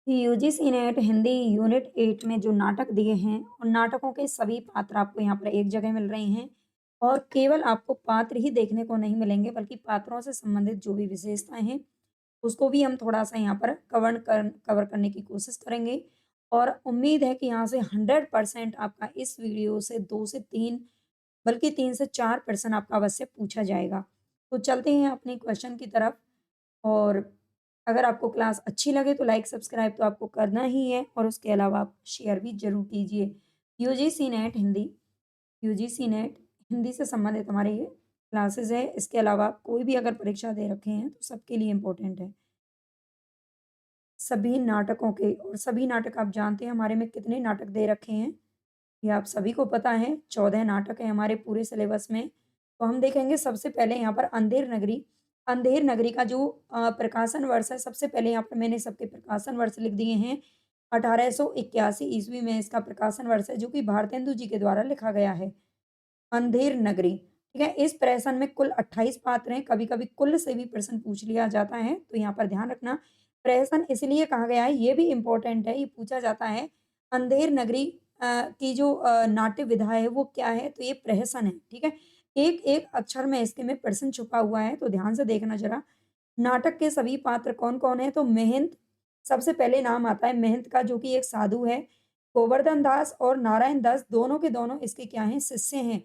UGC net Hindi unit 8 में जो नाटक दिए हैं, उन नाटकों के सभी पात्र आपको यहाँ पर एक जगह मिल रहे हैं और केवल आपको पात्र ही देखने को नहीं मिलेंगे, बल्कि पात्रों से संबंधित जो भी विशेषताएँ हैं, उसको भी हम थोड़ा-सा यहाँ पर कवर करने की कोशिश करेंगे और उम्मीद है कि यहाँ से 100% आपका इस वीडियो से 2 से 3 बल्कि 3 से 4 प्रश्न आपका अवश्य पूछा जाएगा। तो चलते हैं अपने क्वेश्चन की तरफ और अगर आपको क्लास अच्छी लगे तो लाइक सब्सक्राइब तो आपको करना ही है और उसके अलावा आप शेयर भी ज़रूर कीजिए। UGC net Hindi UGC net Hindi से संबंधित हमारे ये क्लासेज़ है। इसके अलावा आप कोई भी अगर परीक्षा दे रखे हैं तो सबके लिए इम्पोर्टेंट है। सभी नाटकों के और सभी नाटक आप जानते हैं हमारे में कितने नाटक दे रखे हैं, ये आप सभी को पता है 14 नाटक हैं हमारे पूरे सिलेबस में। तो हम देखेंगे सबसे पहले यहाँ पर अंधेर नगरी का जो प्रकाशन वर्ष है सबसे पहले यहाँ पर मैंने सबके प्रकाशन वर्ष लिख दिए हैं। 1881 ईस्वी में इसका प्रकाशन वर्ष है जो कि भारतेंदु जी के द्वारा लिखा गया है। अंधेर नगरी, ठीक है? इस प्रहसन में कुल 28 पात्र हैं, कभी-कभी कुल से भी प्रश्न पूछ लिया जाता है, तो यहाँ पर ध्यान रखना। प्रहसन इसलिए कहा गया है, ये भी इम्पोर्टेंट है, ये पूछा जाता है, अंधेर नगरी की जो नाट्य विधा है, वो क्या है? तो ये प्रहसन है, ठीक है? एक-एक अक्षर में इसके में प्रश्न छुपा हुआ है, तो ध्यान से देखना ज़रा। नाटक के सभी पात्र कौन-कौन हैं? तो महंत सबसे पहले नाम आता है महंत का, जो कि एक साधु है। गोवर्धन दास और नारायण दास दोनों के दोनों इसके क्या हैं? शिष्य हैं।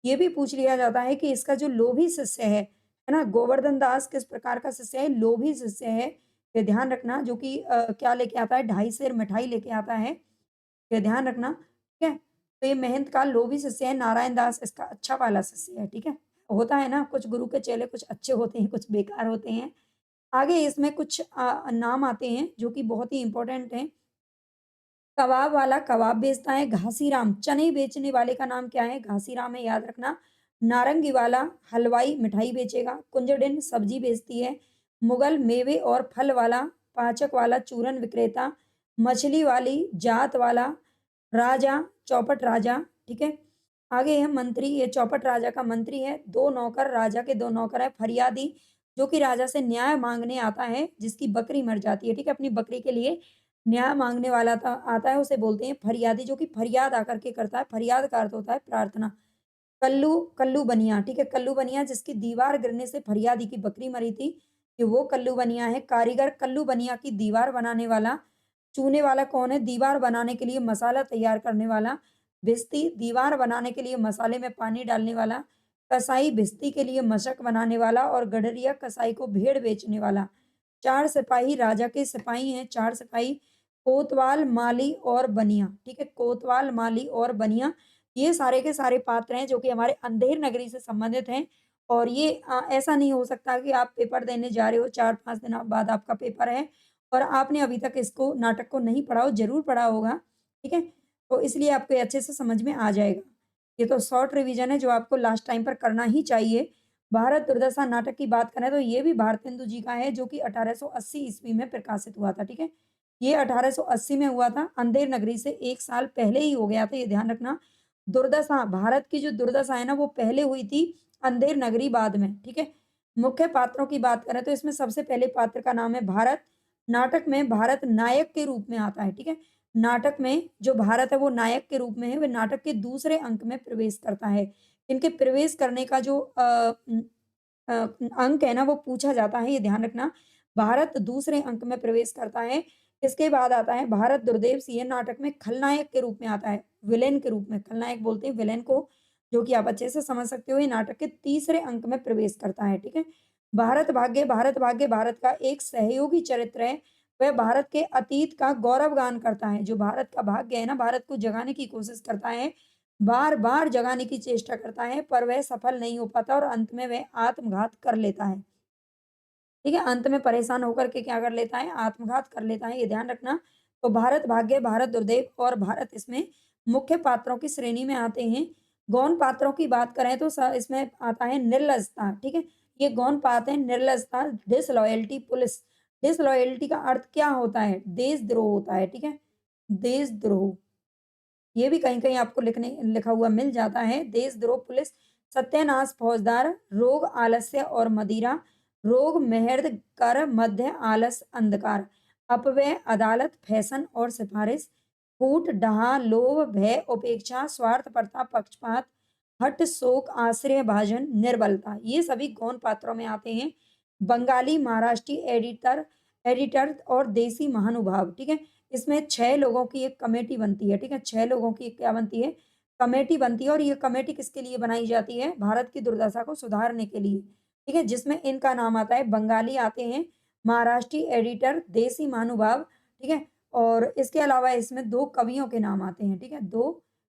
ये भी पूछ लिया जाता है कि इसका जो लोभी शिष्य है ना? गोवर्धन दास किस प्रकार का शिष्य है? लोभी शिष्य है। ये ध्यान रखना जो कि क्या लेके आता है? ढाई सेर मिठाई लेके आता है। ये ध्यान रखना, ठीक है? तो ये महंत का लोभी शिष्य है, नारायण दास इसका अच्छा वाला शिष्य है, ठीक है? होता है ना कुछ गुरु के चेले कुछ अच्छे होते हैं, कुछ बेकार होते हैं। आगे इसमें कुछ नाम आते हैं जो कि बहुत ही इम्पोर्टेंट हैं। कबाब वाला कबाब बेचता है, घासीराम चने बेचने वाले का नाम क्या है? घासीराम है, याद रखना। नारंगी वाला हलवाई मिठाई बेचेगा, कुंजड़िन सब्जी बेचती है, मुगल मेवे और फल वाला, पाचक वाला चूरन विक्रेता, मछली वाली जात वाला राजा, चौपट राजा, ठीक है? आगे है मंत्री, ये चौपट राजा का मंत्री है, 2 नौकर, राजा के 2 नौकर हैं, फरियादी जो कि राजा से न्याय माँगने आता है, जिसकी बकरी मर जाती है, ठीक है? अपनी बकरी के लिए न्याय माँगने वाला आता है, उसे बोलते हैं फरियादी, जो कि फरियाद आकर के करता है। फरियाद का अर्थ होता है प्रार्थना। कल्लू कल्लू बनिया, ठीक है? कल्लू बनिया जिसकी दीवार गिरने से फरियादी की बकरी मरी थी, कि वो कल्लू बनिया है। कारीगर कल्लू बनिया की दीवार बनाने वाला। चूने वाला कौन है? दीवार बनाने के लिए मसाला तैयार करने वाला। भिस्ती दीवार बनाने के लिए मसाले में पानी डालने वाला। कसाई भिस्ती के लिए मशक बनाने वाला और गडरिया कसाई को भेड़ बेचने वाला। 4 सिपाही राजा के सिपाही हैं, 4 सिपाही कोतवाल, माली और बनिया, ठीक है? कोतवाल, माली और बनिया ये सारे के सारे पात्र हैं जो कि हमारे अंधेर नगरी से संबंधित हैं और ये ऐसा नहीं हो सकता कि आप पेपर देने जा रहे हो 4-5 दिन बाद आपका पेपर है और आपने अभी तक इसको नाटक को नहीं पढ़ा हो, ज़रूर पढ़ा होगा, ठीक है? तो इसलिए आपको ये अच्छे से समझ में आ जाएगा। ये तो शॉर्ट रिवीजन है जो आपको लास्ट टाइम पर करना ही चाहिए। भारत दुर्दशा नाटक की बात करें तो ये भी भारतेंदु जी का है जो कि 1880 ईस्वी में प्रकाशित हुआ था, ठीक है? ये 1880 में हुआ था, अंधेर नगरी से 1 साल पहले ही हो गया था, ये ध्यान रखना। दुर्दशा, भारत की जो दुर्दशा है ना वो पहले हुई थी, अंधेर नगरी बाद में, ठीक है? मुख्य पात्रों की बात करें तो इसमें सबसे पहले पात्र का नाम है भारत। नाटक में भारत नायक के रूप में आता है, ठीक है? नाटक में जो भारत है वो नायक के रूप में है, वह नाटक के दूसरे अंक में प्रवेश करता है। इनके प्रवेश करने का जो अ, अंक है ना वो पूछा जाता है, ये ध्यान रखना। भारत दूसरे अंक में प्रवेश करता है। इसके बाद आता है भारत दुर्देव सिंह, नाटक में खलनायक के रूप में आता है, विलेन के रूप में, खलनायक बोलते हैं विलेन को, जो कि आप अच्छे से समझ सकते हो, ये नाटक के तीसरे अंक में प्रवेश करता है, ठीक है? भारत भाग्य भारत का एक सहयोगी चरित्र है। वह भारत के अतीत का गौरवगान करता है, जो भारत का भाग्य है ना, भारत को जगाने की कोशिश करता है, बार-बार जगाने की चेष्टा करता है, पर वह सफल नहीं हो पाता और अंत में वह आत्मघात कर लेता है। ठीक है? अंत में परेशान होकर के क्या कर लेता है? आत्मघात कर लेता है, ये ध्यान रखना। तो भारत भाग्य, भारत दुर्देव और भारत इसमें मुख्य पात्रों की श्रेणी में आते हैं। गौण पात्रों की बात करें तो इसमें आता है निर्लजता, ठीक है? ये गौण पात्र हैं निर्लजता, डिसलॉयल्टी, पुलिस। डिसलॉयल्टी का अर्थ क्या होता है? देशद्रोह होता है, ठीक है? देशद्रोह। ये भी कहीं-कहीं आपको लिखा हुआ मिल जाता है। देशद्रोह, पुलिस, सत्यानाश, फौजदार, रोग, आलस्य और मदिरा, रोग, मेहर्द, कर, मध्य, आलस, अंधकार। अपव्यय, अदालत, फैशन और सिफारिश, फूट, डहा, लोभ, भय, उपेक्षा, स्वार्थपरता, पक्षपात, हठ, शोक, आश्रय भाजन, निर्बलता, ये सभी गौण पात्रों में आते हैं। बंगाली, महाराष्ट्री, एडिटर एडिटर और देसी महानुभाव, ठीक है? इसमें 6 लोगों की एक कमेटी बनती है, ठीक है? 6 लोगों की एक क्या बनती है? कमेटी बनती है और ये कमेटी किसके लिए बनाई जाती है? भारत की दुर्दशा को सुधारने के लिए, ठीक है? जिसमें इनका नाम आता है, बंगाली आते हैं, महाराष्ट्री एडिटर, देसी महानुभाव, ठीक है? और इसके अलावा इसमें 2 कवियों के नाम आते हैं, ठीक है? 2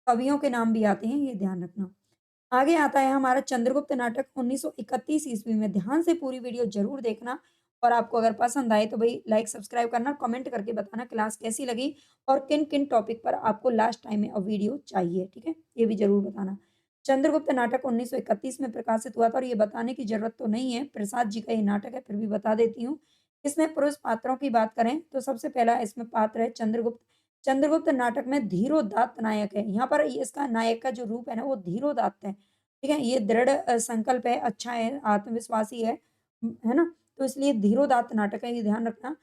कवियों के नाम भी आते हैं, ये ध्यान रखना। आगे आता है हमारा चंद्रगुप्त नाटक 1931 ईस्वी में। ध्यान से पूरी वीडियो ज़रूर देखना और आपको अगर पसंद आए तो भई लाइक, सब्सक्राइब करना, कमेंट करके बताना क्लास कैसी लगी और किन-किन टॉपिक पर आपको लास्ट टाइम में वीडियो चाहिए, ठीक है? ये भी ज़रूर बताना। चंद्रगुप्त नाटक 1931 में प्रकाशित हुआ था और ये बताने की ज़रूरत तो नहीं है, प्रसाद जी का ये नाटक है, फिर भी बता देती हूँ। इसमें पुरुष पात्रों की बात करें तो सबसे पहला इसमें पात्र है चंद्रगुप्त। चंद्रगुप्त नाटक में धीरोदात्त नायक है। यहाँ पर इसका नायक का जो रूप है ना, वो धीरोदात्त है। ठीक है? ये दृढ़ संकल्प है, अच्छा है, आत्मविश्वासी है ना? तो इसलिए धीरोदात्त नाटक है, ये ध्यान रखना।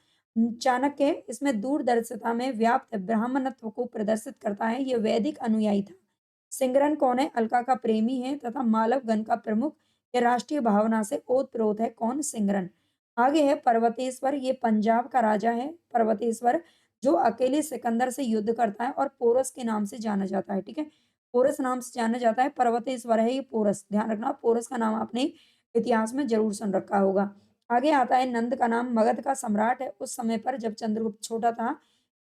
चाणक्य इसमें दूरदर्शिता में व्याप्त ब्राह्मणत्व को प्रदर्शित करता है, ये वैदिक अनुयायी था। सिंगरन कौन है? अलका का प्रेमी है तथा मालवगण का प्रमुख, ये राष्ट्रीय भावना से ओतप्रोत है। कौन? सिंगरन। आगे है पर्वतेश्वर, ये पंजाब का राजा है, पर्वतेश्वर, जो अकेले सिकंदर से युद्ध करता है और पोरस के नाम से जाना जाता है, ठीक है? पोरस नाम से जाना जाता है, पर्वतेश्वर है ये पोरस, ध्यान रखना पोरस का नाम आपने इतिहास में ज़रूर सुन रखा होगा। आगे आता है नंद का नाम, मगध का सम्राट है उस समय पर जब चंद्रगुप्त छोटा था।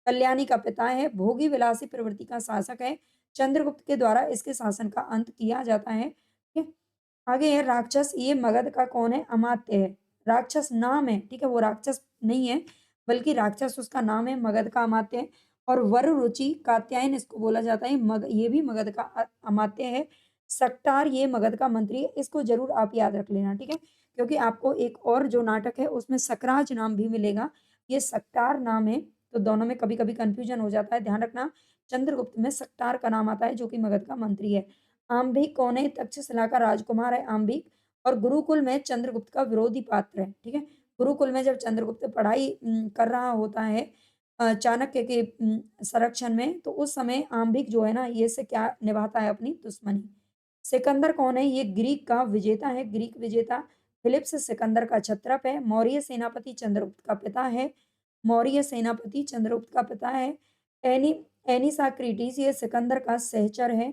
कल्याणी का पिता है, भोगी विलासी प्रवृत्ति का शासक है। चंद्रगुप्त के द्वारा इसके शासन का अंत किया जाता है, ठीक है? आगे है राक्षस, ये मगध का कौन है? अमात्य है। राक्षस नाम है, ठीक है? वो राक्षस नहीं है, बल्कि राक्षस उसका नाम है, मगध का अमात्य है। और वररुचि, कात्यायन इसको बोला जाता है, ये भी मगध का अमात्य है। सक्टार ये मगध का मंत्री है, इसको ज़रूर आप याद रख लेना, ठीक है? क्योंकि आपको एक और जो नाटक है उसमें सकराज नाम भी मिलेगा, ये सक्टार नाम है, तो दोनों में कभी-कभी कन्फ्यूज़न हो जाता है, ध्यान रखना। चंद्रगुप्त में सक्टार का नाम आता है जो कि मगध का मंत्री है। आम्भिक कौन है? तक्षशिला का राजकुमार है आम्भिक और गुरुकुल में चंद्रगुप्त का विरोधी पात्र है, ठीक है? गुरुकुल में जब चंद्रगुप्त पढ़ाई कर रहा होता है चाणक्य के संरक्षण में, तो उस समय आम्भिक जो है ना, ये से क्या निभाता है? अपनी दुश्मनी। सिकंदर कौन है? ये ग्रीक का विजेता है, ग्रीक विजेता। फिलिप्स सिकंदर का क्षत्रप है। मौर्य सेनापति चंद्रगुप्त का पिता है। मौर्य सेनापति चंद्रगुप्त का पिता है। एनी एनिसाक्रीटिस ये सिकंदर का सहचर है।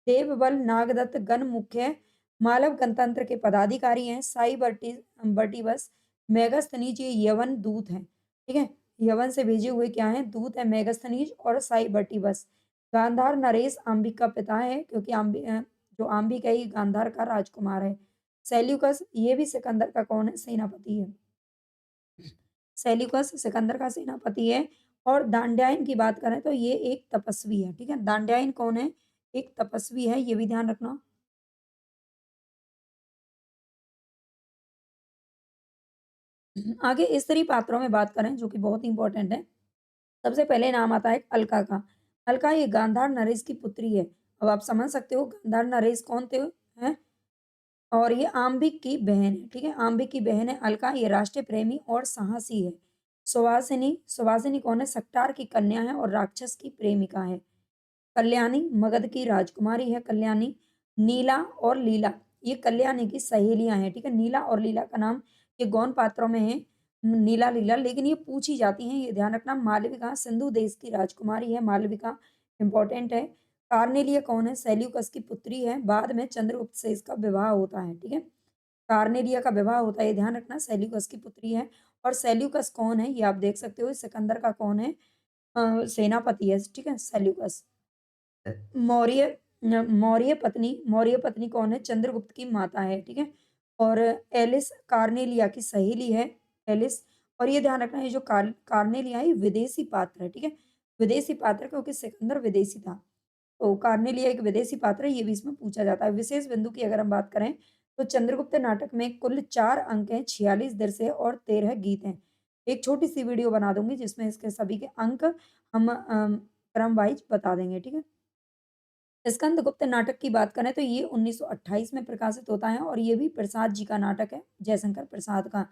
देवबल, नागदत्त गण मुख्य मालव गणतंत्र के पदाधिकारी हैं। साई बर्टिबस, मेगास्थनीज ये यवन दूत हैं, ठीक है? यवन से भेजे हुए क्या हैं? दूत हैं मेगास्थनीज और साई बर्टिबस। गांधार नरेश अंबिक का पिता है क्योंकि जो अंबिक है ये गांधार का राजकुमार है। सेल्यूकस ये भी सिकंदर का कौन है? सेनापति है। सेल्यूकस सिकंदर का सेनापति है और दांड्यायन की बात करें तो ये एक तपस्वी है, ठीक है? दांड्यायन कौन है? एक तपस्वी है, ये भी ध्यान रखना। आगे स्त्री पात्रों में बात करें जो कि बहुत इंपॉर्टेंट है। सबसे पहले नाम आता है अलका का। अलका ये गांधार नरेश की पुत्री है। अब आप समझ सकते हो गांधार नरेश कौन थे? हैं? और ये आम्बिक की बहन है, ठीक है? आम्बिक की बहन है अलका, ये राष्ट्रीय प्रेमी और साहसी है। सुवासिनी, सुवासिनी कौन है? सक्टार की कन्या है और राक्षस की प्रेमिका है। कल्याणी मगध की राजकुमारी है कल्याणी। नीला और लीला ये कल्याणी की सहेलियां हैं, ठीक है? नीला और लीला का नाम ये गौण पात्रों में है, नीला लीला, लेकिन ये पूछी जाती हैं, ये ध्यान रखना। मालविका सिंधु देश की राजकुमारी है, मालविका इंपॉर्टेंट है। कार्नेलिया कौन है? सेल्यूकस की पुत्री है, बाद में चंद्रगुप्त से इसका विवाह होता है, ठीक है? कार्नेलिया का विवाह होता है, ये ध्यान रखना, सेल्यूकस की पुत्री है। और सेल्यूकस कौन है? ये आप देख सकते हो, सिकंदर का कौन है? सेनापति है, ठीक है? सेल्यूकस। मौर्य मौर्य पत्नी कौन है? चंद्रगुप्त की माता है, ठीक है? और एलिस कार्नेलिया की सहेली है, एलिस। और ये ध्यान रखना, ये जो कार्नेलिया है ये विदेशी पात्र है, ठीक है? विदेशी पात्र क्योंकि सिकंदर विदेशी था। तो कार्नेलिया एक विदेशी पात्र है, ये भी इसमें पूछा जाता है। विशेष बिंदु की अगर हम बात करें, तो चंद्रगुप्त नाटक में कुल 4 अंक हैं, 46 दृश्य हैं और 13 गीत हैं। एक छोटी-सी वीडियो बना दूँगी जिसमें इसके सभी के अंक हम क्रम वाइज़ बता देंगे, ठीक है? स्कंदगुप्त नाटक की बात करें तो ये 1928 में प्रकाशित होता है और ये भी प्रसाद जी का नाटक है, जयशंकर प्रसाद का।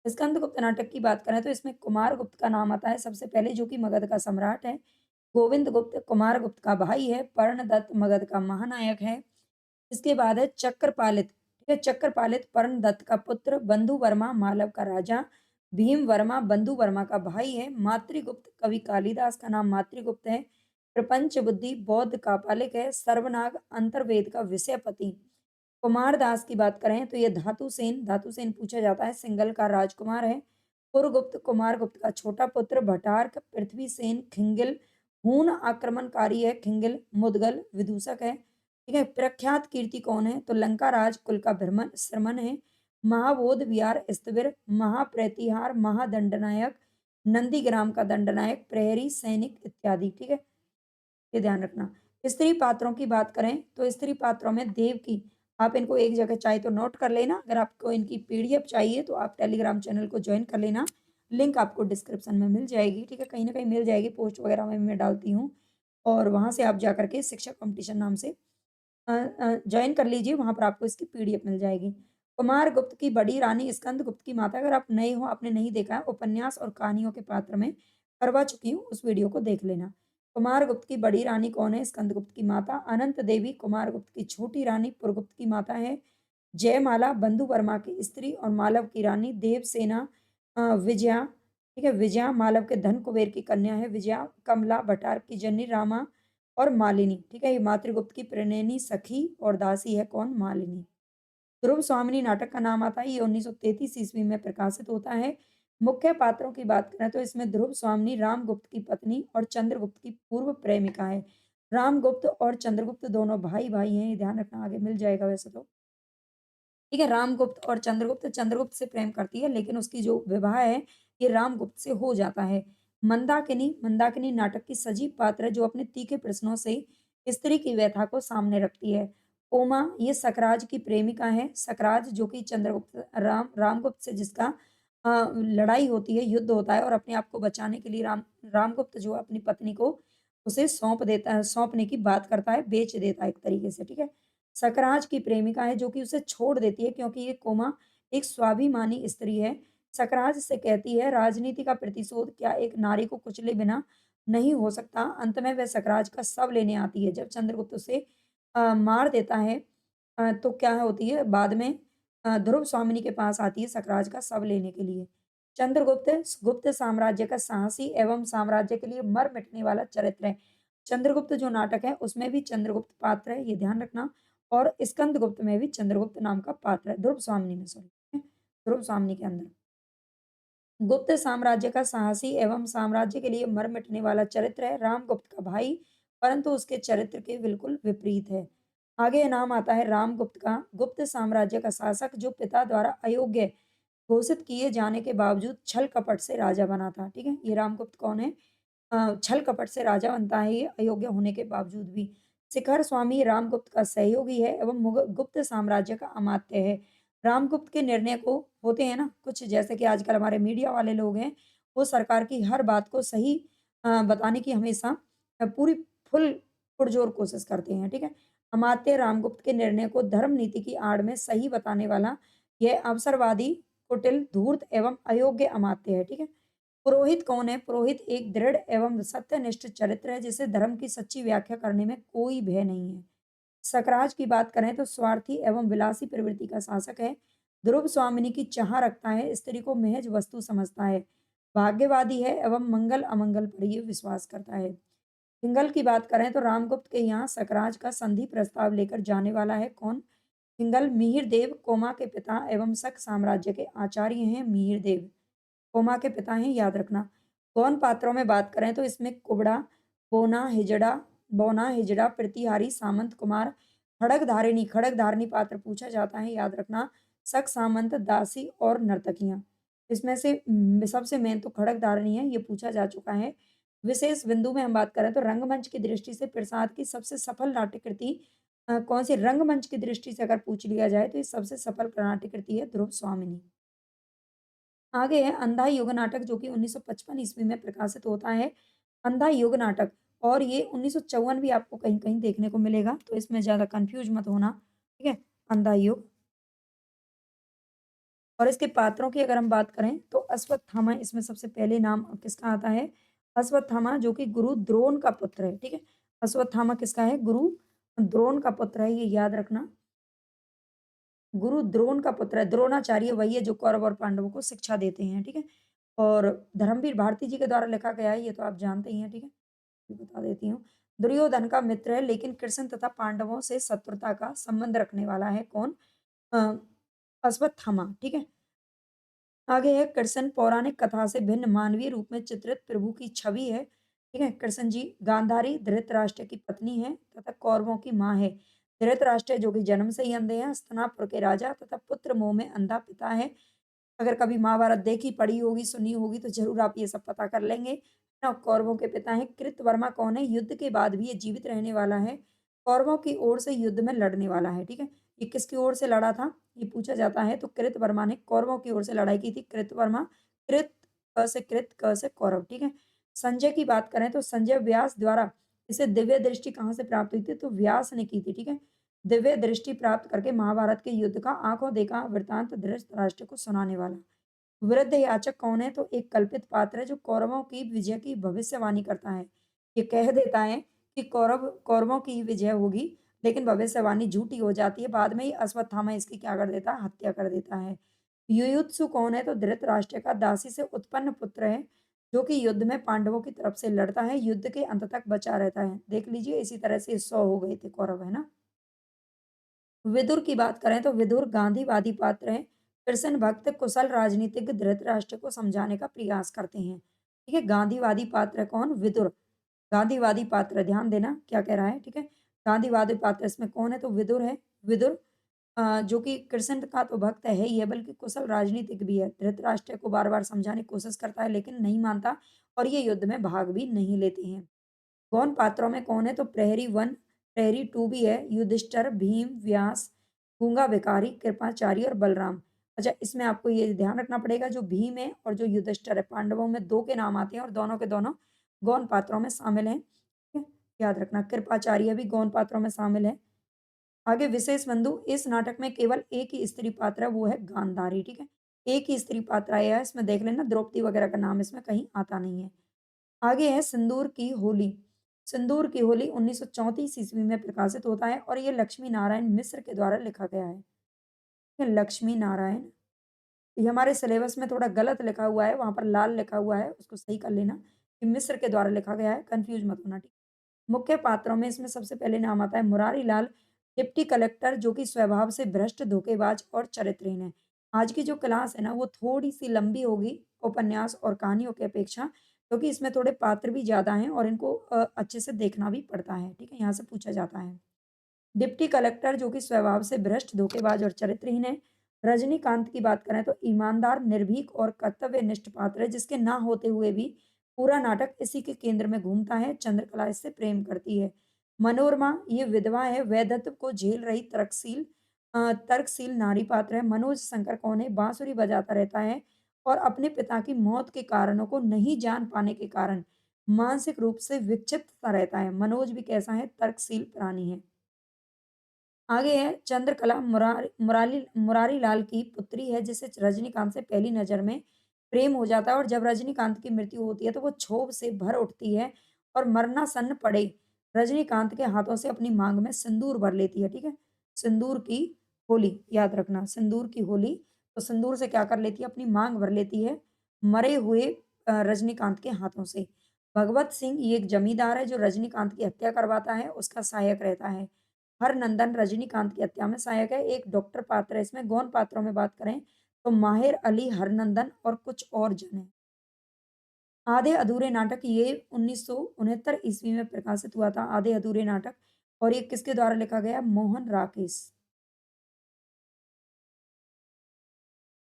स्कंदगुप्त नाटक की बात करें तो इसमें कुमारगुप्त का नाम आता है सबसे पहले, जो कि मगध का सम्राट है। गोविंदगुप्त कुमारगुप्त का भाई है। कर्णदत्त मगध का महानायक है। इसके बाद है चक्रपालित, ठीक है? चक्रपालित कर्णदत्त का पुत्र, बंधुवर्मा मालव का राजा, भीमवर्मा बंधुवर्मा का भाई है। मातृगुप्त कवि कालिदास का नाम मातृगुप्त है। प्रपंच बुद्धि बौद्ध कापालिक है। सर्वनाग अंतर्वेद का विषयपति। कुमारदास की बात करें तो ये धातुसेन पूछा जाता है, सिंघल का राजकुमार है। पुरगुप्त कुमारगुप्त का छोटा पुत्र, भटार्क पृथ्वीसेन खिंगिल हूण आक्रमणकारी है। खिंगिल मुदगल विदूषक है। ठीक है? प्रख्यात कीर्ति कौन है? तो लंका राज कुल का भ्रमण श्रमण है। महाबोध विहार स्थविर, महाप्रतिहार महादंडनायक, नंदीग्राम का दंडनायक, प्रहरी सैनिक इत्यादि। ठीक है? ये ध्यान रखना। स्त्री पात्रों की बात करें तो स्त्री पात्रों में देवकी, आप इनको एक जगह चाहे तो नोट कर लेना। अगर आपको इनकी पीडीएफ चाहिए तो आप टेलीग्राम चैनल को ज्वाइन कर लेना। लिंक आपको डिस्क्रिप्शन में मिल जाएगी, ठीक है? कहीं न कहीं मिल जाएगी, पोस्ट वगैरह में मैं डालती हूँ और वहाँ से आप जाकर के शिक्षक कॉम्पिटिशन नाम से जॉइन कर लीजिए, वहाँ पर आपको इसकी पीडीएफ मिल जाएगी। कुमारगुप्त की बड़ी रानी स्कंदगुप्त की माता, अगर आप नए हो, आपने नहीं देखा है, उपन्यास और कहानियों के पात्र में करवा चुकी हूँ, उस वीडियो को देख लेना। कुमारगुप्त की बड़ी रानी कौन है? स्कंदगुप्त की माता। अनंत देवी कुमारगुप्त की छोटी रानी पुरगुप्त की माता है। जयमाला बंधुवर्मा की स्त्री और मालव की रानी। देवसेना विजया, ठीक है? विजया मालव के धन कुबेर की कन्या है विजया। कमला भटार की जननी रामा और मालिनी, ठीक है? ये मातृगुप्त की प्रणयनी सखी और दासी है कौन? मालिनी। ध्रुव स्वामिनी नाटक का नाम आता है, ये 1933 ईस्वी में प्रकाशित होता है। मुख्य पात्रों की बात करें तो इसमें ध्रुव स्वामिनी रामगुप्त की पत्नी और चंद्रगुप्त की पूर्व प्रेमिका है। रामगुप्त और चंद्रगुप्त दोनों भाई-भाई हैं, ये ध्यान रखना, आगे मिल जाएगा वैसे तो। ठीक है? रामगुप्त और चंद्रगुप्त, चंद्रगुप्त से प्रेम करती है, लेकिन उसकी जो विवाह है, ये रामगुप्त से हो जाता है। मंदाकिनी, मंदाकिनी नाटक की सजीव पात्र है, जो अपने तीखे प्रश्नों से स्त्री की व्यथा को सामने रखती है। उमा, ये सकराज की प्रेमिका है। सकराज जो कि चंद्रगुप्त रामगुप्त से जिसका लड़ाई होती है, युद्ध होता है और अपने आप को बचाने के लिए रामगुप्त जो है अपनी पत्नी को उसे सौंप देता है, सौंपने की बात करता है, बेच देता है एक तरीके से, ठीक है? सकराज की प्रेमिका है, जो कि उसे छोड़ देती है क्योंकि ये कोमा एक स्वाभिमानी स्त्री है। सकराज से कहती है, राजनीति का प्रतिशोध क्या एक नारी को कुचले बिना नहीं हो सकता? अंत में वह सकराज का शव लेने आती है। जब चंद्रगुप्त उसे मार देता है, तो क्या होती है बाद में, ध्रुव स्वामिनी के पास आती है सकराज का शव लेने के लिए। चंद्रगुप्त गुप्त साम्राज्य का साहसी एवं साम्राज्य के लिए मर मिटने वाला चरित्र है। चंद्रगुप्त जो नाटक है उसमें भी चंद्रगुप्त पात्र है, ये ध्यान रखना। और स्कंदगुप्त में भी चंद्रगुप्त नाम का पात्र है, ध्रुव स्वामिनी में सॉरी, ध्रुव स्वामिनी के अंदर। गुप्त साम्राज्य का साहसी एवं साम्राज्य के लिए मर मिटने वाला चरित्र है, रामगुप्त का भाई, परंतु उसके चरित्र के बिल्कुल विपरीत है। आगे नाम आता है रामगुप्त का, गुप्त साम्राज्य का शासक, जो पिता द्वारा अयोग्य घोषित किए जाने के बावजूद छल कपट से राजा बना था। ठीक है? ये रामगुप्त कौन है? छल कपट से राजा बनता है ये, अयोग्य होने के बावजूद भी। शिखर स्वामी रामगुप्त का सहयोगी है एवं गुप्त साम्राज्य का अमात्य है। रामगुप्त के निर्णय को, होते हैं ना कुछ जैसे कि आजकल हमारे मीडिया वाले लोग हैं, वो सरकार की हर बात को सही बताने की हमेशा पूरी फुल पुरजोर कोशिश करते हैं, ठीक है? अमात्य रामगुप्त के निर्णय को धर्म नीति की आड़ में सही बताने वाला यह अवसरवादी, कुटिल, धूर्त एवं अयोग्य अमात्य है, ठीक है? पुरोहित कौन है? पुरोहित एक दृढ़ एवं सत्यनिष्ठ चरित्र है, जिसे धर्म की सच्ची व्याख्या करने में कोई भय नहीं है। सकराज की बात करें तो स्वार्थी एवं विलासी प्रवृत्ति का शासक है। ध्रुव स्वामिनी की चाह रखता है, स्त्री को महज वस्तु समझता है। भाग्यवादी है एवं मंगल अमंगल पर ये विश्वास करता है। हिंगल की बात करें तो रामगुप्त के यहाँ सकराज का संधि प्रस्ताव लेकर जाने वाला है कौन? हिंगल मिहिर देव कोमा के पिता एवं शक साम्राज्य के आचार्य हैं मिहिर देव। कोमा के पिता हैं, याद रखना। गौण पात्रों में बात करें तो इसमें कुबड़ा, बोना, हिजड़ा, प्रतिहारी, सामंत कुमार, खड्गधारिणी, खड्गधारिणी पात्र पूछा जाता है, याद रखना। शक, सामंत, दासी और नर्तकियाँ। इसमें से सबसे मेन तो खड्गधारिणी है, ये पूछा जा चुका है। विशेष बिंदु में हम बात करें तो रंगमंच की दृष्टि से प्रसाद की सबसे सफल नाट्य कृति कौन-सी? रंगमंच की दृष्टि से अगर पूछ लिया जाए तो ये सबसे सफल नाट्य कृति है ध्रुव स्वामिनी। आगे है अंधा युग नाटक, जो कि 1955 ईस्वी में प्रकाशित होता है। अंधा युग नाटक, और ये 1954 भी आपको कहीं-कहीं देखने को मिलेगा, तो इसमें ज़्यादा कन्फ्यूज़ मत होना, ठीक है? अंधा युग और इसके पात्रों की अगर हम बात करें तो अश्वत्थामा इसमें सबसे पहले नाम किसका आता है? अश्वत्थामा जो कि गुरु द्रोण का पुत्र है, ठीक है? अश्वत्थामा किसका है? गुरु द्रोण का पुत्र है, ये याद रखना। गुरु द्रोण का पुत्र है, द्रोणाचार्य वही है जो कौरव और पांडवों को शिक्षा देते हैं, ठीक है? और धर्मवीर भारती जी के द्वारा लिखा गया है, ये तो आप जानते ही हैं, ठीक है? मैं बता देती हूँ। दुर्योधन का मित्र है लेकिन कृष्ण तथा पांडवों से शत्रुता का संबंध रखने वाला है कौन? अ, अश्वत्थामा, ठीक है? आगे है कृष्ण पौराणिक कथा से भिन्न मानवीय रूप में चित्रित प्रभु की छवि है। ठीक है? कृष्ण जी गांधारी धृतराष्ट्र की पत्नी है तथा कौरवों की माँ है। धृतराष्ट्र जो कि जन्म से ही अंधे हैं, हस्तिनापुर के राजा तथा पुत्र मोह में अंधा पिता है। अगर कभी महाभारत देखी, पढ़ी होगी, सुनी होगी तो ज़रूर आप ये सब पता कर लेंगे। ना कौरवों के पिता हैं। कृतवर्मा कौन है? युद्ध के बाद भी ये जीवित रहने वाला है। कौरवों की ओर से युद्ध में लड़ने वाला है, ठीक है? ये किसकी ओर से लड़ा था? ये पूछा जाता है तो कृतवर्मा ने कौरवों की ओर से लड़ाई की थी। कृतवर्मा, कृत क से कृत, क से कौरव, ठीक है? संजय की बात करें तो संजय व्यास द्वारा इसे दिव्य दृष्टि कहाँ से प्राप्त हुई थी? तो व्यास ने की थी, ठीक है? दिव्य दृष्टि प्राप्त करके महाभारत के युद्ध का आँखों देखा वृत्तांत धृतराष्ट्र को सुनाने वाला। वृद्ध याचक कौन है? तो एक कल्पित पात्र है जो कौरवों की विजय की भविष्यवाणी करता है। ये कह देता है कि कौरवों की ही विजय होगी, लेकिन भविष्यवाणी झूठी हो जाती है। बाद में ही अश्वत्थामा इसकी क्या कर देता है? हत्या कर देता है। युयुत्सु कौन है? तो धृतराष्ट्र का दासी से उत्पन्न पुत्र है, जो कि युद्ध में पांडवों की तरफ से लड़ता है, युद्ध के अंत तक बचा रहता है। देख लीजिए इसी तरह से 100 हो गए थे कौरव, है ना? विदुर की बात करें तो विदुर गांधीवादी पात्र हैं। कृष्ण भक्त कुशल राजनीतिज्ञ धृतराष्ट्र को समझाने का प्रयास करते हैं। ठीक है, गांधीवादी पात्र कौन? विदुर। गांधीवादी पात्र ध्यान देना क्या कह रहा है, ठीक है? गांधीवादी पात्र इसमें कौन है? तो विदुर है। विदुर जो कि कृष्ण का तो भक्त है ही है बल्कि कुशल राजनीतिक भी है। धृतराष्ट्र को बार बार समझाने की कोशिश करता है लेकिन नहीं मानता और ये युद्ध में भाग भी नहीं लेते हैं। गौण पात्रों में कौन है? तो प्रहरी 1, प्रहरी 2 भी है, युधिष्ठिर, भीम, व्यास, गूंगा भिखारी, कृपाचार्य और बलराम। अच्छा, इसमें आपको ये ध्यान रखना पड़ेगा जो भीम है और जो युधिष्ठिर है, पांडवों में 2 के नाम आते हैं और दोनों के दोनों गौण पात्रों में शामिल हैं। ठीक है? याद रखना कृपाचार्य भी गौण पात्रों में शामिल है। आगे विशेष बंधु, इस नाटक में केवल एक ही स्त्री पात्र है, वो है गांधारी, ठीक है? एक ही स्त्री पात्र आया है, इसमें देख लेना द्रौपदी वगैरह का नाम इसमें कहीं आता नहीं है। आगे है सिंदूर की होली। सिंदूर की होली 1934 ईस्वी में प्रकाशित होता है और ये लक्ष्मी नारायण मिश्र के द्वारा लिखा गया है। ये लक्ष्मी नारायण, ये हमारे सिलेबस में थोड़ा गलत लिखा हुआ है, वहाँ पर लाल लिखा हुआ है, उसको सही कर लेना। ये मिस्र के द्वारा लिखा गया है, कन्फ्यूज़ मत होना, ठीक? मुख्य पात्रों में इसमें सबसे पहले नाम आता है मुरारी लाल, डिप्टी कलेक्टर जो कि स्वभाव से भ्रष्ट, धोखेबाज और चरित्रहीन है। आज की जो क्लास है ना, वो थोड़ी-सी लंबी होगी उपन्यास और कहानियों की अपेक्षा, क्योंकि इसमें थोड़े पात्र भी ज़्यादा हैं और इनको अच्छे से देखना भी पड़ता है, ठीक है? यहाँ से पूछा जाता है। डिप्टी कलेक्टर जो कि स्वभाव से भ्रष्ट, धोखेबाज और चरित्रहीन है। रजनीकांत की बात करें तो ईमानदार, निर्भीक और कर्तव्यनिष्ठ पात्र है, जिसके ना होते हुए भी पूरा नाटक इसी के केंद्र में घूमता है। चंद्रकला इससे प्रेम करती है। मनोरमा ये विधवा है, वैधत्व को झेल रही तर्कशील नारी पात्र है। मनोज शंकर कौन है? बांसुरी बजाता रहता है और अपने पिता की मौत के कारणों को नहीं जान पाने के कारण मानसिक रूप से विक्षिप्त सा रहता है। मनोज भी कैसा है? तर्कशील प्राणी है। आगे है चंद्रकला, मुरारी लाल की पुत्री है जिसे रजनीकांत से पहली नज़र में प्रेम हो जाता है और जब रजनीकांत की मृत्यु होती है तो वो क्षोभ से भर उठती है और मरनासन्न पड़े रजनीकांत के हाथों से अपनी मांग में सिंदूर भर लेती है, ठीक है? सिंदूर की होली, याद रखना सिंदूर की होली। तो सिंदूर से क्या कर लेती है? अपनी मांग भर लेती है मरे हुए रजनीकांत के हाथों से। भगवत सिंह ये एक जमींदार है जो रजनीकांत की हत्या करवाता है, उसका सहायक रहता है। हरनंदन रजनीकांत की हत्या में सहायक है। एक डॉक्टर पात्र है इसमें। गौण पात्रों में बात करें तो माहिर अली, हरनंदन और कुछ और जन हैं। आधे अधूरे नाटक ये 1969 ईस्वी में प्रकाशित हुआ था, आधे अधूरे नाटक। और ये किसके द्वारा लिखा गया? मोहन राकेश।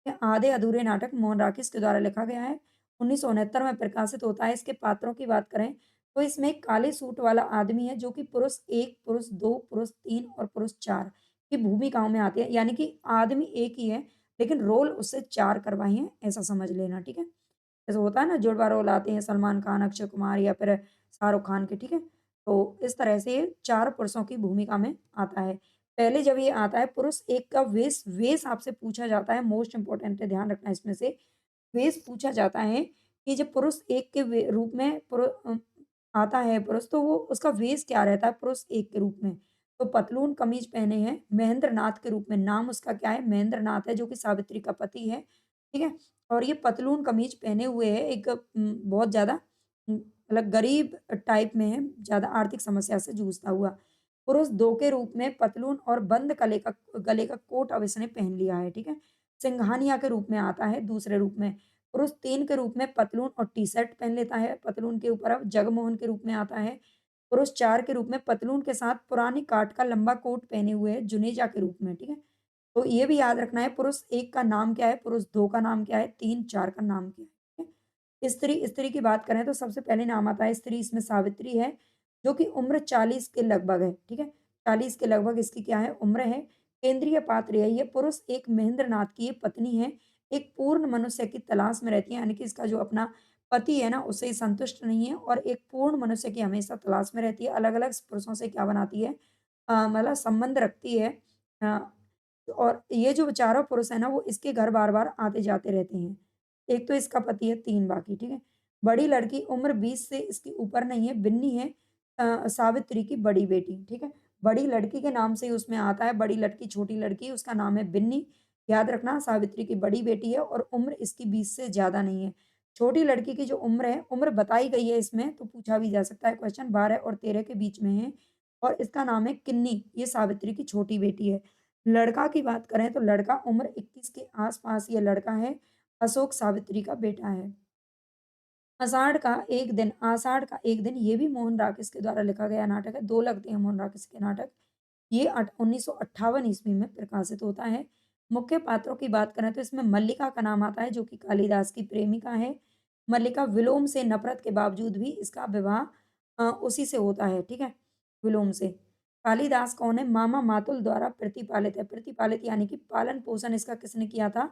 ये आधे अधूरे नाटक मोहन राकेश के द्वारा लिखा गया है। 1969 में प्रकाशित होता है। इसके पात्रों की बात करें तो इसमें एक काले सूट वाला आदमी है जो कि पुरुष 1, पुरुष 2, पुरुष 3 और पुरुष 4 की भूमिकाओं में आते हैं। यानी कि आदमी एक ही है लेकिन रोल उससे 4 करवाए हैं, ऐसा समझ लेना, ठीक है? जैसे होता है ना जुड़वा रोल आते हैं सलमान खान, अक्षय कुमार या फिर शाहरुख खान के, ठीक है? तो इस तरह से ये 4 पुरुषों की भूमिका में आता है। पहले जब ये आता है पुरुष एक का वेश वेश आपसे पूछा जाता है, मोस्ट इम्पोर्टेंट है, ध्यान रखना इसमें से। वेश पूछा जाता है कि जब पुरुष एक के रूप में आता है पुरुष, तो वो उसका वेश क्या रहता है पुरुष एक के रूप में। तो पतलून कमीज पहने हैं महेंद्र नाथ के रूप में, नाम उसका क्या है, महेंद्र नाथ है, जो कि सावित्री का पति है, ठीक है। और ये पतलून कमीज पहने हुए है, एक बहुत ज्यादा मतलब गरीब टाइप में है, ज्यादा आर्थिक समस्या से जूझता हुआ। पुरुष दो के रूप में पतलून और बंद गले का कोट अब इसने पहन लिया है, ठीक है। सिंघानिया के रूप में आता है दूसरे रूप में। पुरुष 3 के रूप में पतलून और टी-शर्ट पहन लेता है, पतलून के ऊपर अब जगमोहन के रूप में आता है। पुरुष 4 के रूप में पतलून के साथ पुरानी काठ का लंबा कोट पहने हुए है, जुनेजा के रूप में, ठीक है। तो ये भी याद रखना है, पुरुष 1 का नाम क्या है, पुरुष 2 का नाम क्या है, 3, 4 का नाम क्या है, ठीक है। स्त्री की बात करें तो सबसे पहले नाम आता है स्त्री, इसमें सावित्री है, जो कि उम्र 40 के लगभग है, ठीक है। 40 के लगभग इसकी क्या है, उम्र है। केंद्रीय पात्र यही है, पुरुष एक महेंद्रनाथ की ये पत्नी है, एक पूर्ण मनुष्य की तलाश में रहती है, यानी कि इसका जो अपना पति है ना, उससे ही संतुष्ट नहीं है और एक पूर्ण मनुष्य की हमेशा तलाश में रहती है। अलग-अलग पुरुषों से क्या बनाती है, मतलब संबंध रखती है। अ, और ये जो चारों पुरुष है ना, वो इसके घर बार-बार आते-जाते रहते हैं। एक तो इसका पति है, 3 बाकी, ठीक है। बड़ी लड़की उम्र 20 से इसके ऊपर नहीं है, बिन्नी है, सावित्री की बड़ी बेटी, ठीक है। बड़ी लड़की के नाम से ही उसमें आता है, बड़ी लड़की, छोटी लड़की, उसका नाम है बिन्नी। याद रखना सावित्री की बड़ी बेटी है और उम्र इसकी 20 से ज़्यादा नहीं है। छोटी लड़की की जो उम्र है, उम्र बताई गई है इसमें, तो पूछा भी जा सकता है क्वेश्चन, 12 और 13 के बीच में है और इसका नाम है किन्नी, ये सावित्री की छोटी बेटी है। लड़का की बात करें तो लड़का उम्र 21 के आस-पास ये लड़का है, अशोक सावित्री का बेटा है। आषाढ़ का एक दिन ये भी मोहन राकेश के द्वारा लिखा गया नाटक है, 2 लगते हैं मोहन राकेश के नाटक। ये 1958 ईस्वी में प्रकाशित होता है। मुख्य पात्रों की बात करें तो इसमें मल्लिका का नाम आता है, जो कि कालिदास की प्रेमिका है। मल्लिका विलोम से नफ़रत के बावजूद भी इसका विवाह उसी से होता है, ठीक है? विलोम से। कालिदास कौन है? मामा मातुल द्वारा प्रतिपालित है। प्रतिपालित यानी कि पालन-पोषण इसका किसने किया था?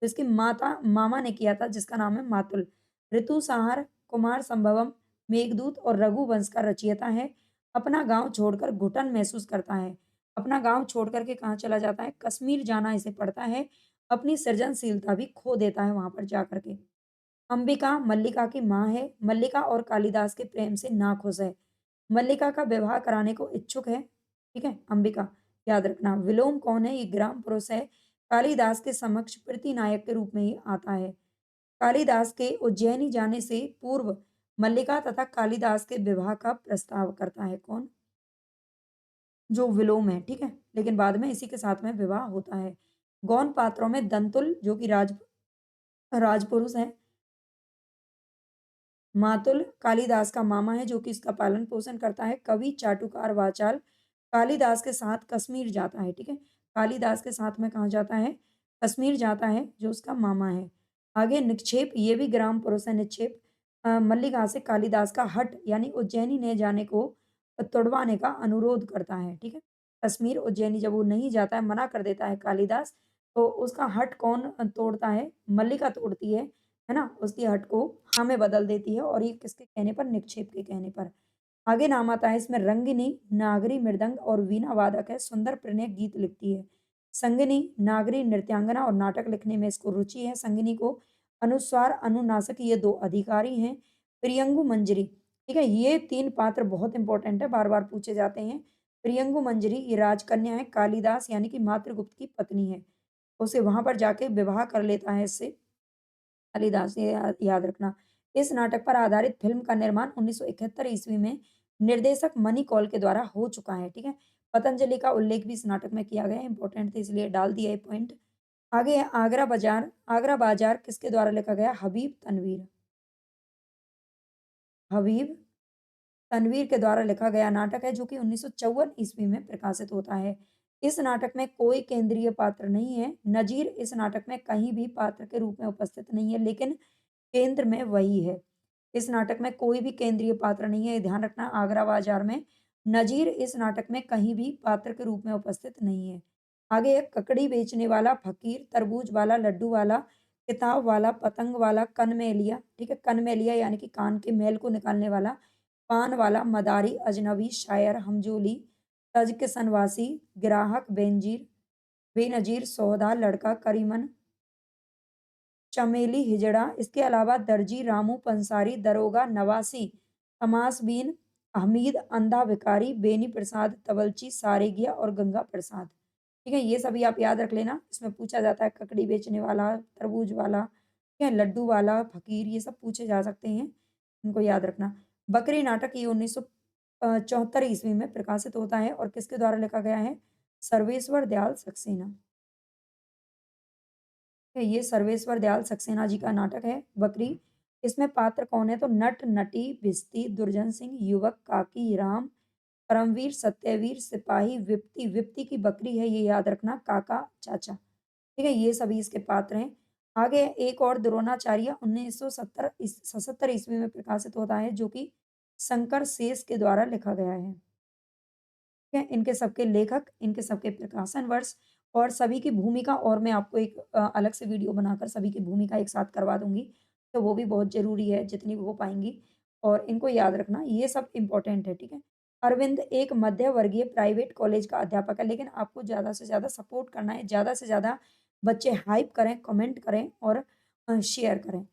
तो इसकी माता मामा ने किया था, जिसका नाम है मातुल। ऋतुसंहार, कुमार संभवम, मेघदूत और रघुवंश का रचयिता है। अपना गाँव छोड़कर घुटन महसूस करता है। अपना गाँव छोड़ कर के कहाँ चला जाता है? कश्मीर जाना इसे पड़ता है। अपनी सृजनशीलता भी खो देता है वहाँ पर जाकर के। अंबिका मल्लिका की माँ है। मल्लिका और कालिदास के प्रेम से नाखुश है। मल्लिका का विवाह कराने को इच्छुक है, ठीक है? अंबिका, याद रखना। विलोम कौन है? ये ग्राम पुरुष है। कालिदास के समक्ष प्रतिनायक के रूप में ही आता है। कालिदास के उज्जैनी जाने से पूर्व मल्लिका तथा कालिदास के विवाह का प्रस्ताव करता है कौन? जो विलोम है, ठीक है? लेकिन बाद में इसी के साथ में विवाह होता है। गौण पात्रों में दंतुल, जो कि राजपुरुष है। मातुल कालिदास का मामा है, जो कि इसका पालन-पोषण करता है। कवि चाटुकार वाचाल कालिदास के साथ कश्मीर जाता है, ठीक है? कालिदास के साथ में कहाँ जाता है? कश्मीर जाता है, जो उसका मामा है। आगे निक्षेप, ये भी ग्राम पुरुष है निक्षेप। मल्लिका से कालिदास का हठ यानी उज्जैनी ने जाने को तुड़वाने का अनुरोध करता है, ठीक है? कश्मीर, उज्जैनी जब वो नहीं जाता है, मना कर देता है कालिदास, तो उसका हठ कौन तोड़ता है? मल्लिका तोड़ती है ना? उसकी हठ को हाँ में बदल देती है और ये किसके कहने पर? निक्षेप के कहने पर। आगे नाम आता है इसमें रंगिनी, नागरी मृदंग और वीणा वादक है, सुंदर प्रणय गीत लिखती है। संगिनी, नागरी नृत्यांगना और नाटक लिखने में इसको रुचि है। संगिनी को अनुस्वार, अनुनासिक ये 2 अधिकारी हैं। प्रियंगु मंजरी, ठीक है? ये 3 पात्र बहुत इंपॉर्टेंट है, बार-बार पूछे जाते हैं। प्रियंगु मंजरी ये राजकन्या है, कालिदास यानी कि मातृगुप्त की पत्नी है। उसे वहाँ पर जाके विवाह कर लेता है इससे। कालिदास, ये याद रखना। इस नाटक पर आधारित फ़िल्म का निर्माण 1971 ईस्वी में निर्देशक मनी कौल के द्वारा हो चुका है, ठीक है? पतंजलि का उल्लेख भी इस नाटक में किया गया है, इम्पोर्टेंट था इसलिए डाल दिया ये पॉइंट। आगे है आगरा बाज़ार किसके द्वारा लिखा गया? हबीब तनवीर। हबीब तनवीर के द्वारा लिखा गया नाटक है, जो कि 1954 ईस्वी में प्रकाशित होता है। इस नाटक में कोई केंद्रीय पात्र नहीं है। नज़ीर इस नाटक में कहीं भी पात्र के रूप में उपस्थित नहीं है, लेकिन केंद्र में वही है। इस नाटक में कोई भी केंद्रीय पात्र नहीं है, ये ध्यान रखना। आगरा बाजार में नज़ीर इस नाटक में कहीं भी पात्र के रूप में उपस्थित नहीं है। आगे है ककड़ी बेचने वाला, फ़कीर, तरबूज वाला, लड्डू वाला, किताब वाला, पतंग वाला, कनमेलिया, ठीक है? कनमेलिया यानी कि कान के मैल को निकालने वाला, पान वाला, मदारी, अजनबी, शायर, हमजोली, तज के सनवासी, ग्राहक बेनजीर, बेनजीर सौदा लड़का करीमन, चमेली हिजड़ा, इसके अलावा दर्जी रामू पंसारी, दरोगा नवासी, तमास बीन, हमीद अंधा भिखारी, बेनी प्रसाद तवलची, सारेगिया और गंगा प्रसाद। ठीक है, ये सभी आप याद रख लेना। इसमें पूछा जाता है ककड़ी बेचने वाला, तरबूज वाला, ठीक है, लड्डू वाला, फकीर, ये सब पूछे जा सकते हैं। इनको याद रखना। बकरी नाटक ये 1974 ईस्वी में प्रकाशित होता है और किसके द्वारा लिखा गया है? सर्वेश्वर दयाल सक्सेना। ये सर्वेश्वर दयाल सक्सेना जी का नाटक है बकरी। इसमें पात्र कौन है? तो नट, नटी, भिस्ती, दुर्जन सिंह, युवक, काकी, राम, परमवीर, सत्यवीर, सिपाही, विप्ती। विप्ती की बकरी है, ये याद रखना, काका, चाचा। ठीक है, ये सभी इसके पात्र हैं। आगे एक और द्रोणाचार्य 1977 ईस्वी में प्रकाशित होता है, जो कि शंकर शेष के द्वारा लिखा गया है। ठीक है, इनके सबके लेखक, इनके सबके प्रकाशन वर्ष और सभी की भूमिका, और मैं आपको एक अलग से वीडियो बनाकर सभी की भूमिका एक साथ करवा दूँगी, तो वो भी बहुत ज़रूरी है, जितनी हो पाएँगी, और इनको याद रखना, ये सब इम्पोर्टेंट है, ठीक है? अरविंद एक मध्य वर्गीय प्राइवेट कॉलेज का अध्यापक है, लेकिन आपको ज़्यादा से ज़्यादा सपोर्ट करना है, ज़्यादा से ज़्यादा बच्चे हाइप करें, कमेंट करें और शेयर करें।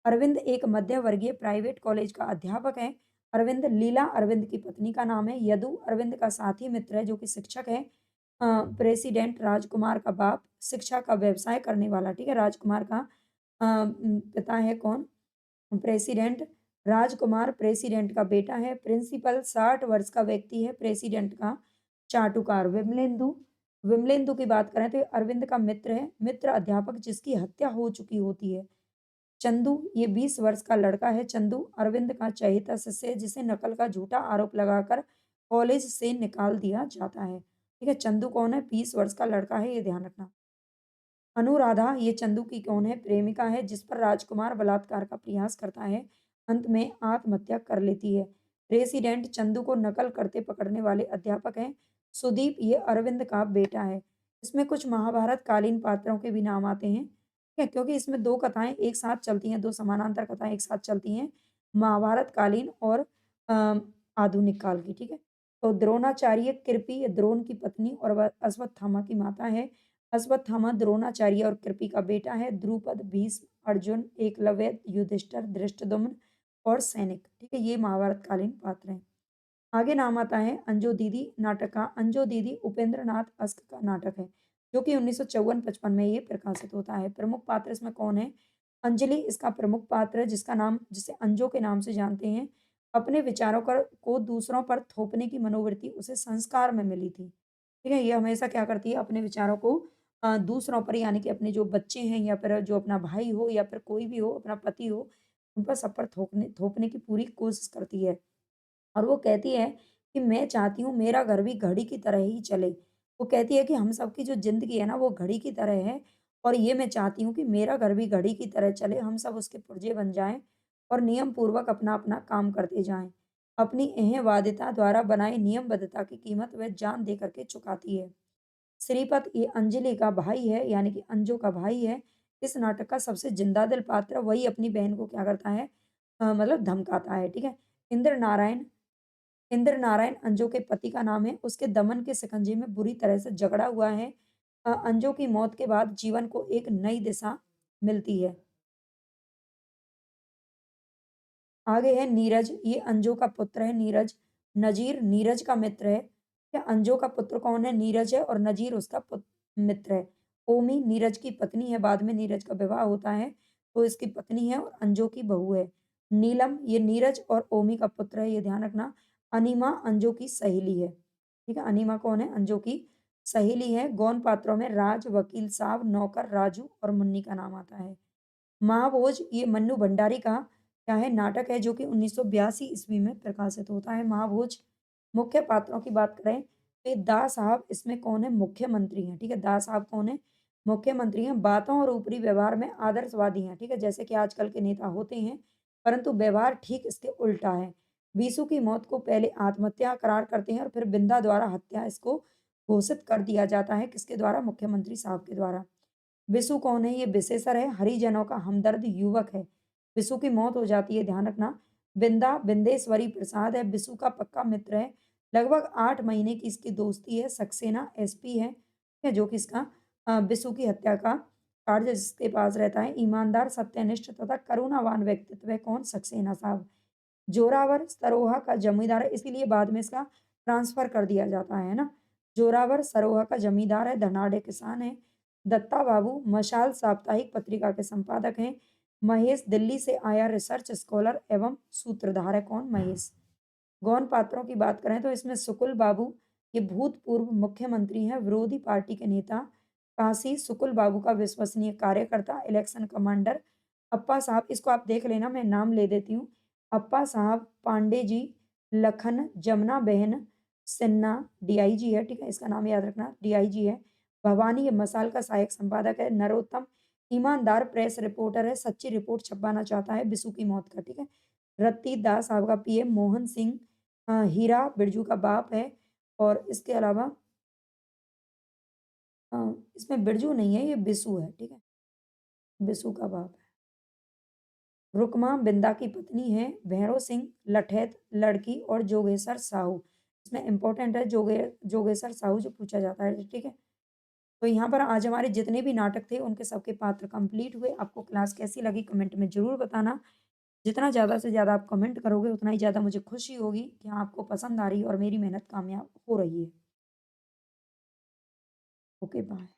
अरविंद एक मध्य वर्गीय प्राइवेट कॉलेज का अध्यापक है। अरविंद लीला अरविंद की पत्नी का नाम है। यदु अरविंद का साथी मित्र है, जो कि शिक्षक है। प्रेसिडेंट राजकुमार का बाप, शिक्षा का व्यवसाय करने वाला, ठीक है? राजकुमार का पिता है कौन? प्रेसिडेंट राजकुमार प्रेसिडेंट का बेटा है। प्रिंसिपल 60 वर्ष का व्यक्ति है, प्रेसिडेंट का चाटुकार। विमलेंदु, विमलेंदु की बात करें तो ये अरविंद का मित्र है, मित्र अध्यापक जिसकी हत्या हो चुकी होती है। चंदू, ये 20 वर्ष का लड़का है। चंदू अरविंद का चहेता शिष्य है, जिसे नकल का झूठा आरोप लगाकर कॉलेज से निकाल दिया जाता है। ठीक है, चंदू कौन है? 20 वर्ष का लड़का है, ये ध्यान रखना। अनुराधा, ये चंदू की कौन है? प्रेमिका है, जिस पर राजकुमार बलात्कार का प्रयास करता है, अंत में आत्महत्या कर लेती है। रेसिडेंट चंदू को नकल करते पकड़ने वाले अध्यापक हैं। सुदीप, ये अरविंद का बेटा है। इसमें कुछ महाभारत कालीन पात्रों के भी नाम आते हैं, ठीक है, क्योंकि इसमें दो कथाएं एक साथ चलती हैं, दो समानांतर कथाएं एक साथ चलती हैं, महाभारत कालीन और आधुनिक काल की, ठीक है। तो द्रोणाचार्य कृपि, ये द्रोण की पत्नी और वह अश्वत्थामा की माता है। अश्वत्थामा द्रोणाचार्य और कृपि का बेटा है। द्रुपद, भीष्म, अर्जुन, एकलव्य, युधिष्ठिर, धृष्टद्युम्न और सैनिक, ठीक है, ये महाभारत कालीन पात्र हैं। आगे नाम आता है अंजो दीदी नाटक का। अंजो दीदी उपेंद्र नाथ अस्क का नाटक है, जो कि 1954-55 में ये प्रकाशित होता है। प्रमुख पात्र इसमें कौन है? अंजलि इसका प्रमुख पात्र है, जिसका नाम, जिसे अंजो के नाम से जानते हैं। अपने विचारों को दूसरों पर थोपने की मनोवृत्ति उसे संस्कार में मिली थी। ठीक है, ये हमेशा क्या करती है? अपने विचारों को दूसरों पर, यानी कि अपने जो बच्चे हैं या फिर जो अपना भाई हो या फिर कोई भी हो, अपना पति हो, उन पर सब पर थोपने थोपने की पूरी कोशिश करती है। और वो कहती है कि मैं चाहती हूँ मेरा घर भी घड़ी की तरह ही चले। वो कहती है कि हम सबकी जो ज़िंदगी है ना, वो घड़ी की तरह है, और ये मैं चाहती हूँ कि मेरा घर भी घड़ी की तरह चले, हम सब उसके पुर्जे बन जाएँ और नियम पूर्वक अपना-अपना काम करते जाएँ। अपनी एहवादिता द्वारा बनाई नियमबद्धता की कीमत वह जान दे कर के चुकाती है। श्रीपत, ये अंजलि का भाई है, यानी कि अंजू का भाई है। इस नाटक का सबसे जिंदा-दिल पात्र, वही अपनी बहन को क्या करता है? मतलब धमकाता है, ठीक है? इंद्र नारायण, इंद्र नारायण अंजू के पति का नाम है। उसके दमन के शिकंजे में बुरी तरह से जकड़ा हुआ है। अंजू की मौत के बाद जीवन को एक नई दिशा मिलती है। आगे है नीरज, ये अंजू का पुत्र है नीरज। नजीर नीरज का मित्र है। क्या अंजू का पुत्र कौन है? नीरज है, और नजीर उसका मित्र है। ओमी नीरज की पत्नी है, बाद में नीरज का विवाह होता है, तो इसकी पत्नी है और अंजू की बहू है। नीलम, ये नीरज और ओमी का पुत्र है, ये ध्यान रखना। अनीमा अंजू की सहेली है, ठीक है। अनीमा कौन है? अंजू की सहेली है। गौण पात्रों में राज, वकील साहब, नौकर, राजू और मुन्नी का नाम आता है। महाभोज, ये मन्नू भंडारी का क्या है? नाटक है, जो कि 1982 ईस्वी में प्रकाशित होता है। महाभोज। मुख्य पात्रों की बात करें तो ये दा साहब इसमें कौन है? मुख्यमंत्री हैं, ठीक है। दा साहब कौन है? मुख्यमंत्री हैं। बातों और ऊपरी व्यवहार में आदर्शवादी हैं, ठीक है, जैसे कि आजकल के नेता होते हैं, परंतु व्यवहार ठीक इसके उल्टा है। बीसू की मौत को पहले आत्महत्या करार करते हैं और फिर बिंदा द्वारा हत्या इसको घोषित कर दिया जाता है। किसके द्वारा? मुख्यमंत्री साहब के द्वारा। बिसु कौन है? ये विशेषर है, हरिजनों का हमदर्द युवक है। बिसु की मौत हो जाती है, ध्यान रखना। बिंदा बिंदेश्वरी प्रसाद है, बिसु का पक्का मित्र है, लगभग 8 महीने की इसकी दोस्ती है। सक्सेना एसपी है जो कि इसका बिसु की हत्या का कार्य जिसके पास रहता है। ईमानदार, सत्यनिष्ठ तथा करुणावान व्यक्तित्व है कौन? सक्सेना साहब। जोरावर सरोहा का जमींदार है, इसीलिए बाद में इसका ट्रांसफर कर दिया जाता है ना। जोरावर सरोहा का जमींदार है, धनाढ़ किसान है। दत्ता बाबू मशाल साप्ताहिक पत्रिका के संपादक हैं। महेश दिल्ली से आया रिसर्च स्कॉलर एवं सूत्रधार है कौन? महेश। गौण पात्रों की बात करें तो इसमें सुकुल बाबू ये भूतपूर्व मुख्यमंत्री हैं, विरोधी पार्टी के नेता। काशी सुकुल बाबू का विश्वसनीय कार्यकर्ता, इलेक्शन कमांडर। अप्पा साहब, इसको आप देख लेना, मैं नाम ले देती हूँ। अप्पा साहब पांडे जी, लखन जमुना बहन सिन्हा डीआईजी है, ठीक है, इसका नाम याद रखना, डीआईजी है। भवानी ये मसाल का सहायक संपादक है। नरोत्तम ईमानदार प्रेस रिपोर्टर है, सच्ची रिपोर्ट छपवाना चाहता है बिसु की मौत का, ठीक है। रत्ती दास साहब का पीएम। मोहन सिंह हीरा बिरजू का बाप है। और इसके अलावा अ, इसमें बिरजू नहीं है, ये बिसु है, ठीक है, बिसु का बाप है। रुकमा बिंदा की पत्नी है। भैरों सिंह लठैत लड़की और जोगेश्वर साहू, इसमें इंपॉर्टेंट है जोगेश्वर साहू जो पूछा जाता है, ठीक है। तो यहाँ पर आज हमारे जितने भी नाटक थे उनके सबके पात्र कंप्लीट हुए। आपको क्लास कैसी लगी कमेंट में ज़रूर बताना। जितना ज़्यादा से ज़्यादा आप कमेंट करोगे उतना ही ज़्यादा मुझे खुशी होगी कि हाँ, आपको पसंद आ रही है और मेरी मेहनत कामयाब हो रही है। Okay bye.